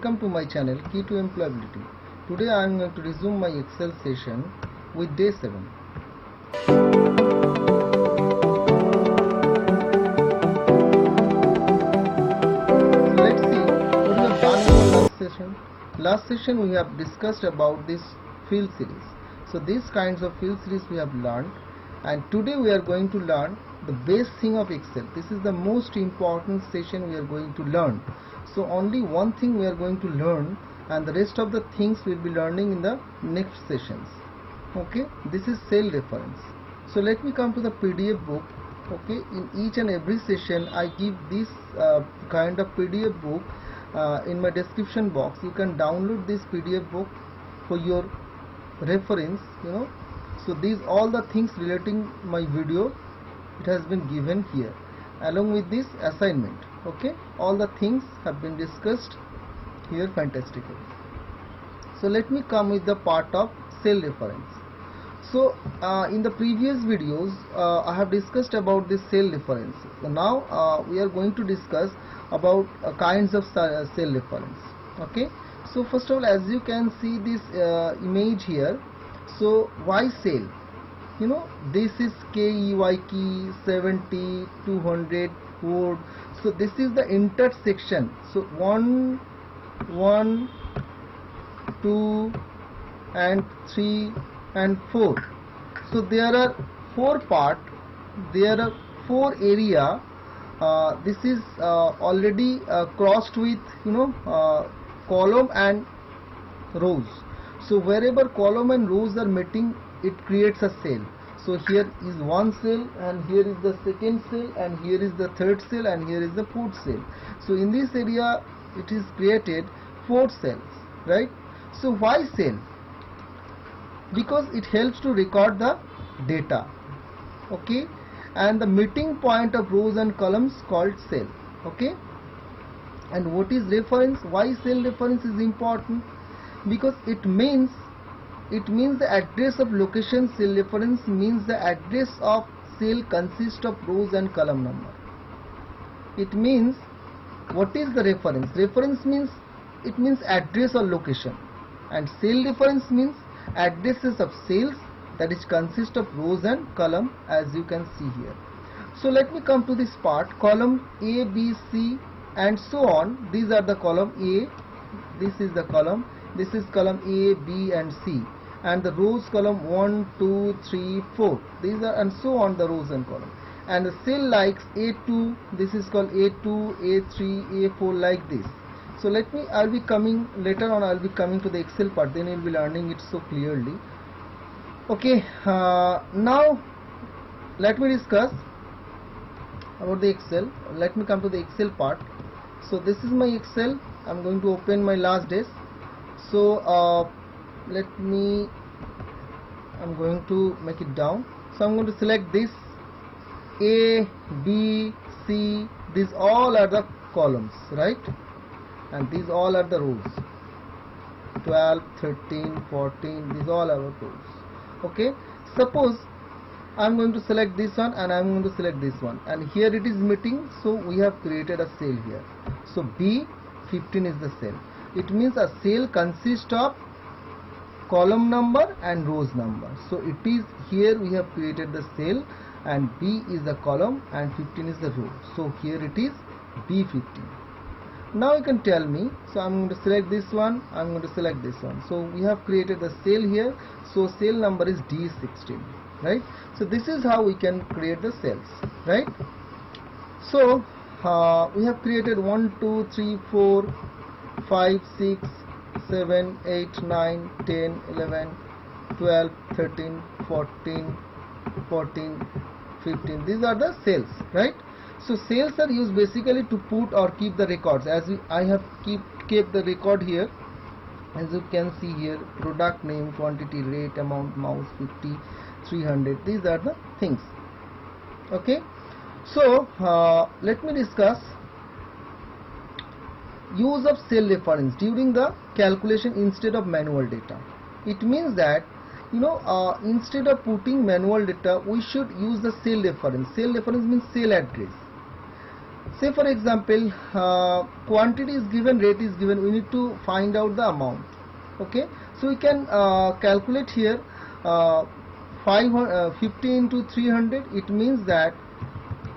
welcome to my channel Key to Employability. Today I am going to resume my Excel session with day 7. So let's see what we have done in the last session. Last session we have discussed about this field series. So these kinds of field series we have learned, and today we are going to learn the base thing of Excel. This is the most important session we are going to learn. So only one thing we are going to learn, and the rest of the things we will be learning in the next sessions. Okay, this is cell reference. So let me come to the PDF book. Okay, in each and every session I give this kind of PDF book in my description box. You can download this PDF book for your reference, so these all the things relating my video, it has been given here along with this assignment. Okay, all the things have been discussed here fantastically. So let me come with the part of cell reference. So in the previous videos I have discussed about this cell reference. So now we are going to discuss about kinds of cell reference. Okay, so first of all, as you can see this image here, so why cell? This is KEY key 70, 200 word. So this is the intersection. So 1, 2 and 3 and 4. So there are 4 part, there are 4 area. This is already crossed with column and rows. So wherever column and rows are meeting, it creates a cell. So here is one cell, and here is the second cell, and here is the third cell, and here is the fourth cell. So in this area it is created 4 cells, right? So why cell? Because it helps to record the data. Okay, and the meeting point of rows and columns called cell. Okay, and what is reference? Why cell reference is important? Because it means the address of location. Cell reference means the address of cell consists of rows and column number. It means, what is the reference? Reference means, it means address or location, and cell reference means addresses of cells, that is consist of rows and column, as you can see here. So let me come to this part. Column A, B, C and so on. These are the column A, this is the column, this is column A, B and C, and the rows column 1, 2, 3, 4. These are, and so on, the rows and column. And the cell likes A2, this is called A2, A3, A4, like this. So let me, I'll be coming later on, I'll be coming to the Excel part, then you'll be learning it so clearly. Okay, now let me discuss about the Excel. Let me come to the Excel part. So this is my Excel. I'm going to open my last days. So I'm going to make it down. So I'm going to select this A, B, C. These all are the columns, right? And these all are the rows. 12, 13, 14. These all are rows. Okay, suppose I'm going to select this one and I'm going to select this one, and here it is meeting, so we have created a cell here. So B15 is the cell. It means a cell consists of column number and rows number. So it is, here we have created the cell, and B is the column and 15 is the row. So here it is B15. Now you can tell me, so I'm going to select this one, I'm going to select this one. So we have created the cell here, so cell number is D16, right? So this is how we can create the cells, right? So we have created 1, 2, 3, 4, 5, 6, 7, 8, 9, 10, 11, 12, 13, 14, 15. These are the cells, right? So cells are used basically to put or keep the records. As I have kept the record here, as you can see here, product name, quantity, rate, amount, mouse, 50, 300. These are the things. Okay, so let me discuss use of cell reference during the calculation instead of manual data. It means that instead of putting manual data, we should use the cell reference. Cell reference means cell address. Say for example, quantity is given, rate is given, we need to find out the amount. Okay, so we can calculate here 50 into 300, it means that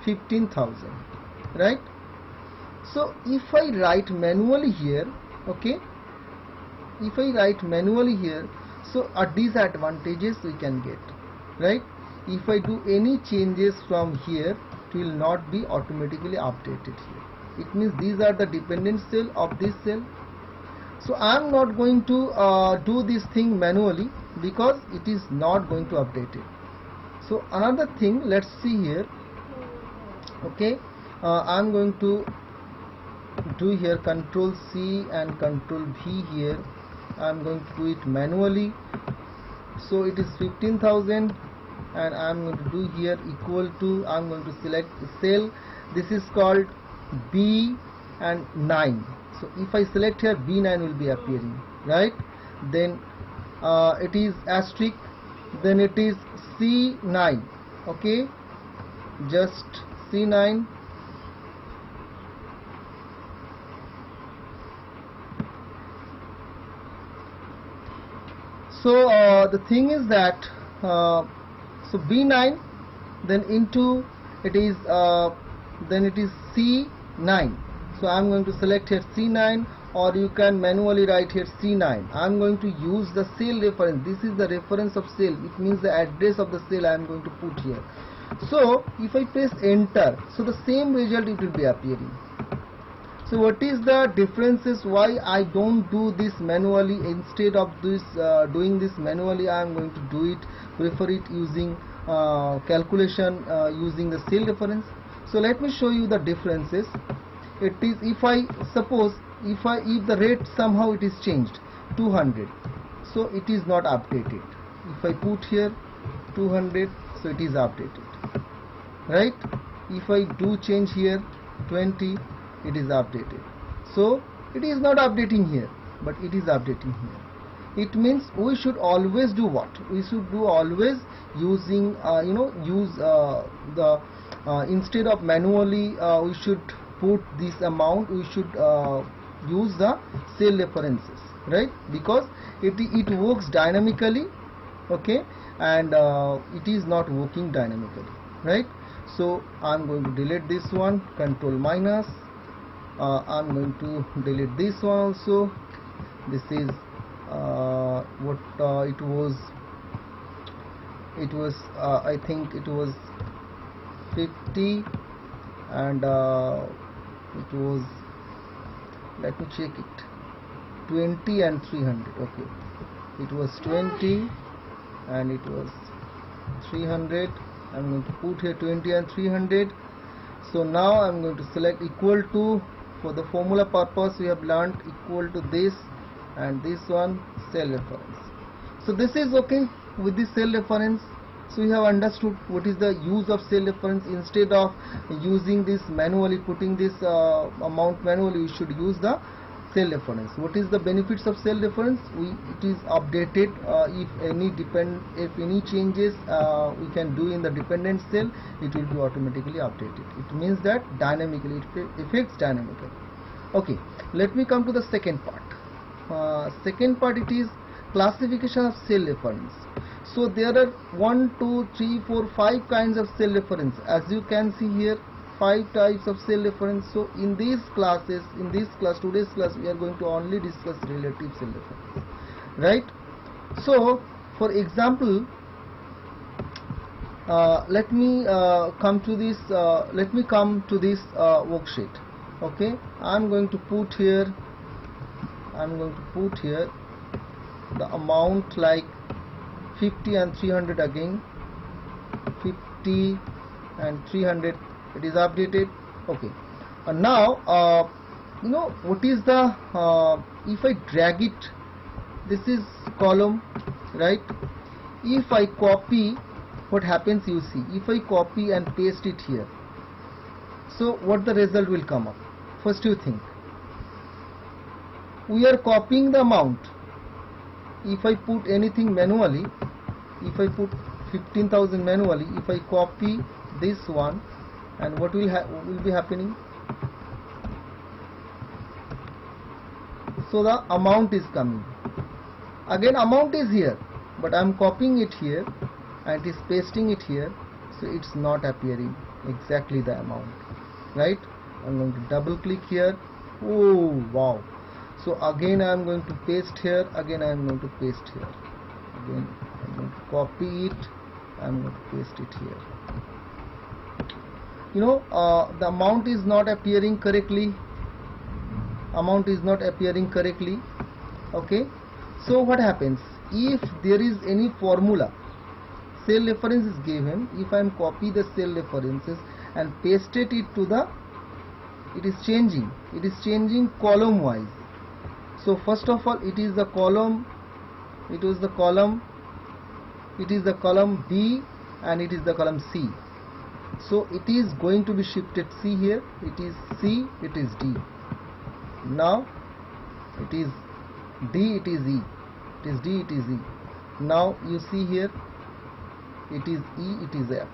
15,000, right? So if I write manually here, okay, if I write manually here, so a disadvantages we can get, right? If I do any changes from here, it will not be automatically updated here. It means these are the dependent cell of this cell. So I am not going to do this thing manually because it is not going to update it. So another thing, let's see here. Okay, I am going to do here Control C and Control V here. I am going to do it manually. So it is 15,000 and I am going to do here equal to, I am going to select cell. This is called B and 9. So if I select here, B9 will be appearing, right? Then it is asterisk, then it is C9. Okay, just C9. So the thing is that so B9, then into it is then it is C9. So I am going to select here C9, or you can manually write here C9. I am going to use the cell reference. This is the reference of cell. It means the address of the cell I am going to put here. So if I press enter, so the same result it will be appearing. So what is the differences? Why I don't do this manually? Instead of this doing this manually, I am going to do it, prefer it using calculation using the cell reference. So let me show you the differences. It is, if I suppose if the rate somehow it is changed 200, so it is not updated. If I put here 200, so it is updated, right? If I do change here 20, it is updated. So it is not updating here, but it is updating here. It means we should always do what? We should do always using use the instead of manually we should put this amount, we should use the cell references, right? Because it works dynamically, okay, and it is not working dynamically, right? So I'm going to delete this one, Control minus. I'm going to delete this one also. This is what it was I think it was 50 and it was, let me check it, 20 and 300. Okay, it was 20 and it was 300. I'm going to put here 20 and 300. So now I'm going to select equal to, for the formula purpose we have learned, equal to this and this one, cell reference. So this is okay with the cell reference. So we have understood what is the use of cell reference. Instead of using this manually, putting this amount manually, we should use the cell reference. What is the benefits of cell reference? It is updated if any changes we can do in the dependent cell, it will be automatically updated. It means that dynamically, it affects dynamically. Okay, let me come to the second part. Second part, it is classification of cell reference. So there are 1, 2, 3, 4, 5 kinds of cell reference. As you can see here, 5 types of cell reference. So in these classes, today's class, we are going to only discuss relative cell reference, right? So for example, let me come to this worksheet. Okay, I'm going to put here the amount like 50 and 300 again, 50 and 300, it is updated. Okay, now what is the if I drag it, this is column, right? If I copy, what happens, you see, if I copy and paste it here, so what the result will come up? First you think, we are copying the amount. If I put anything manually, if I put 15,000 manually, if I copy this one, and what will be happening? So the amount is coming. Again amount is here, but I am copying it here and it is pasting it here, so it's not appearing exactly the amount, right? I'm going to double click here. Oh wow. So again I am going to paste here, again I am going to paste here, again I am going to copy it, I am going to paste it here. You know, the amount is not appearing correctly. Amount is not appearing correctly. Okay, so what happens if there is any formula, cell reference is given, if I am copy the cell references and pasted it to the, it is changing column wise. So first of all it is the column, it is the column B and it is the column C. So it is going to be shifted. C here, it is C, it is D. Now it is D, it is E, it is D, it is E. Now you see here, it is E, it is F.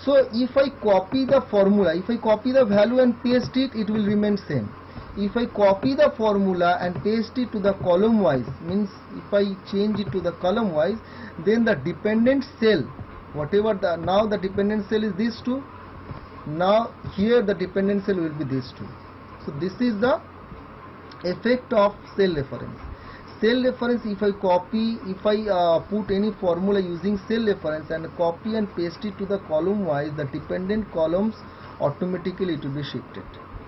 So if I copy the formula, if I copy the value and paste it, it will remain same. If I copy the formula and paste it to the column wise, means if I change it to the column wise, then the dependent cell, whatever the, now the dependent cell is these two, now here the dependent cell will be these two. So this is the effect of cell reference. Cell reference, if I copy, if I put any formula using cell reference and copy and paste it to the column wise, the dependent columns automatically it will be shifted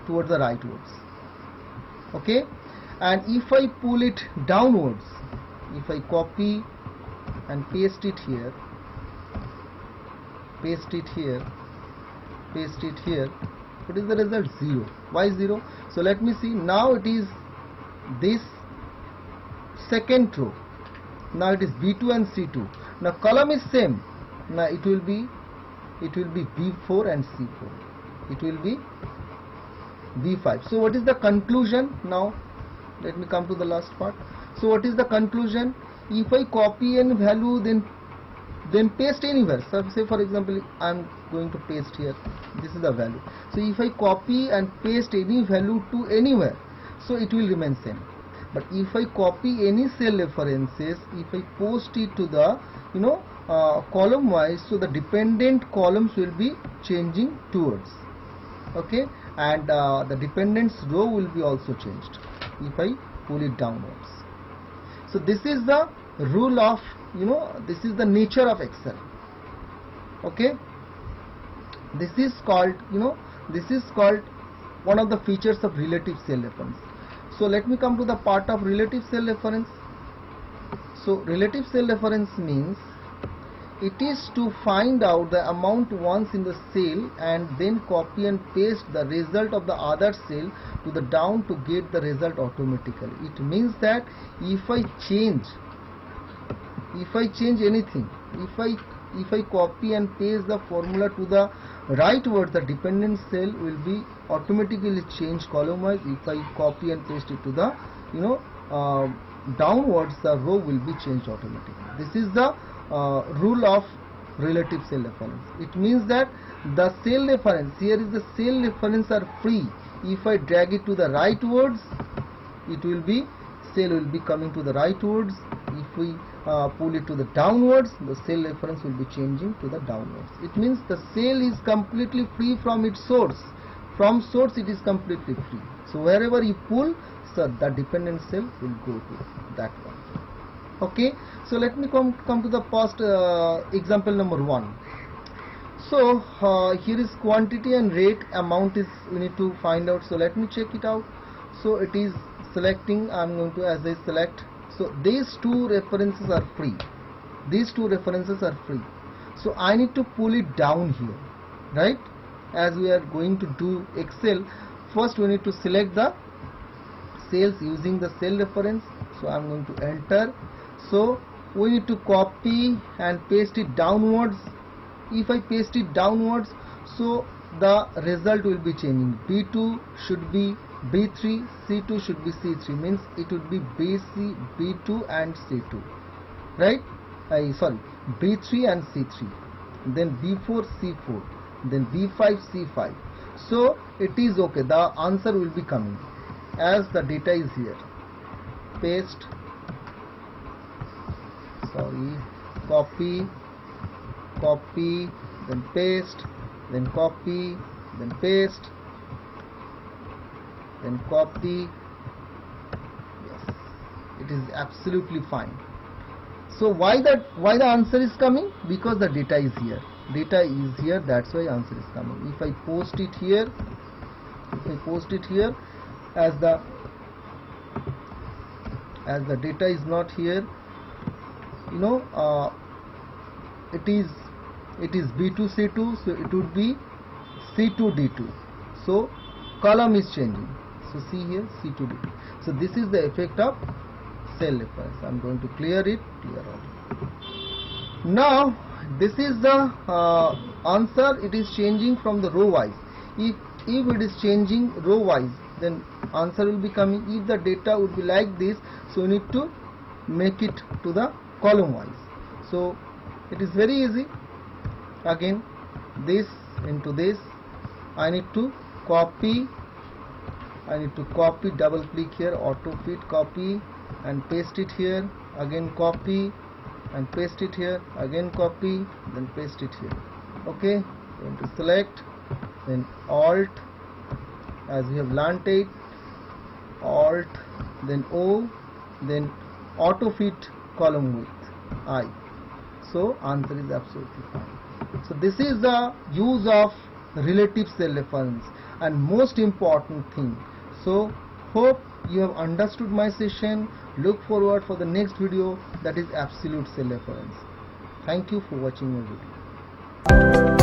towards the rightwards. Okay, and if I pull it downwards, if I copy and paste it here, paste it here, paste it here, what is the result? 0. Why 0? So let me see. Now it is this second row. Now it is B2 and C2. Now column is same. Now it will be B4 and C4. It will be B5. So what is the conclusion? Now let me come to the last part. So what is the conclusion? If I copy any value, then paste anywhere. So say for example I am going to paste here, this is the value. So if I copy and paste any value to anywhere, so it will remain same. But if I copy any cell references, if I post it to the column wise, so the dependent columns will be changing towards, okay, and the dependents row will be also changed if I pull it downwards. So this is the rule of, this is the nature of Excel. Okay, this is called, this is called one of the features of relative cell reference. So let me come to the part of relative cell reference. So relative cell reference means it is to find out the amount once in the cell and then copy and paste the result of the other cell to the down to get the result automatically. It means that if I change anything, if I copy and paste the formula to the rightwards, the dependent cell will be automatically changed column wise. If I copy and paste it to the downwards, the row will be changed automatically. This is the rule of relative cell reference. It means that the cell reference, here is the cell reference are free. If I drag it to the rightwards, it will be, cell will be coming to the rightwards. If we pull it to the downwards, the cell reference will be changing to the downwards. It means the cell is completely free from its source. From source it is completely free. So wherever you pull, so the dependent cell will go to that one. Okay, so let me come to the first example number 1. So here is quantity and rate, amount is we need to find out. So let me check it out. So it is selecting, I am going to, as I select, so these two references are free. These two references are free. So I need to pull it down here, right? As we are going to do Excel, first we need to select the cells using the cell reference. So I am going to enter. So we need to copy and paste it downwards. If I paste it downwards, so the result will be changing. B2 should be B3, C2 should be C3, means it would be BC, B2 and C2, right? Sorry, B3 and C3, then B4, C4, then B5, C5. So it is okay, the answer will be coming as the data is here. paste, sorry, copy, copy, then paste, then copy, then paste, then copy. Yes, it is absolutely fine. So why the answer is coming? Because the data is here. Data is here, that's why answer is coming. If I post it here, as the data is not here, you know, it is B2 C2, so it would be C2 D2. So column is changing. So see here, C2 D2. So this is the effect of cell reference. I'm going to clear it. Now this is the answer. It is changing from the row wise. If it is changing row wise, then answer will be coming. If the data would be like this, so we need to make it to the column wise. So it is very easy. Again, this into this, I need to copy, double click here, auto fit, copy and paste it here, again copy and paste it here, again copy, then paste it here. Okay, going to select, then Alt, as we have learnt it, Alt, then O, then auto fit column width I. So answer is absolutely fine. So this is the use of relative cell reference and most important thing. So hope you have understood my session. Look forward for the next video, that is absolute cell reference. Thank you for watching my video.